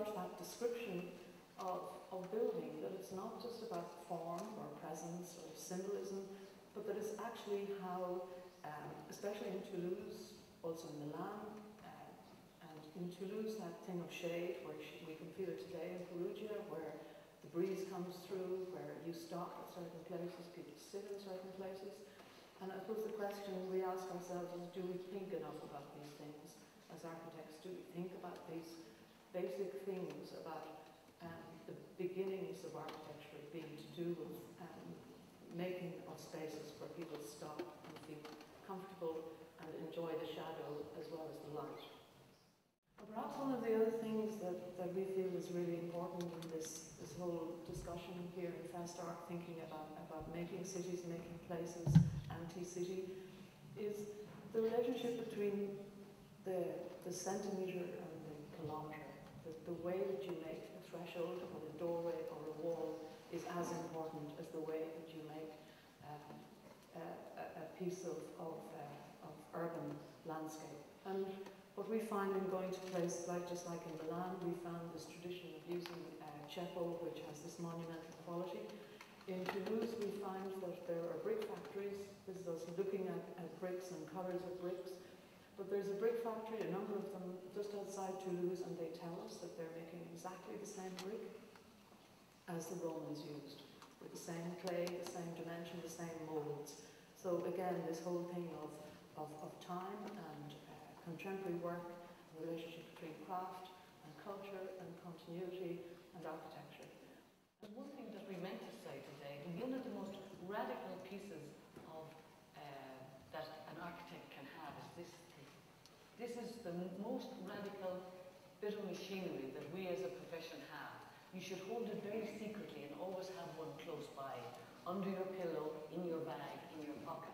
loved that description of building, that it's not just about form or presence or symbolism, but that it's actually how, especially in Toulouse, also in Milan, and in Toulouse, that thing of shade, which we can feel it today in Perugia, where the breeze comes through, where you stop at certain places, people sit in certain places. And I suppose the question we ask ourselves is, do we think enough about these things as architects? Do we think about these basic things about the beginnings of architecture being to do with making of spaces where people stop and feel comfortable and enjoy the shadow as well as the light? Perhaps one of the other things that we feel is really important in this whole discussion here in Fest Art, thinking about making cities, making places anti-city, is the relationship between the centimetre and the kilometre. The way that you make a threshold or a doorway or a wall is as important as the way that you make a piece of urban landscape. And what we find in going to places just like in Milan, we found this tradition of using ceppo, which has this monumental quality. In Toulouse, we find that there are brick factories. This is us looking at bricks and colours of bricks. But there's a brick factory, a number of them, just outside Toulouse, and they tell us that they're making exactly the same brick as the Romans used, with the same clay, the same dimension, the same moulds. So again, this whole thing of time and contemporary work, the relationship between craft and culture and continuity and architecture. And one thing that we meant to say today, one of the most radical pieces of that an architect can have is this thing. This is the most radical bit of machinery that we as a profession have. You should hold it very secretly and always have one close by, under your pillow, in your bag, in your pocket.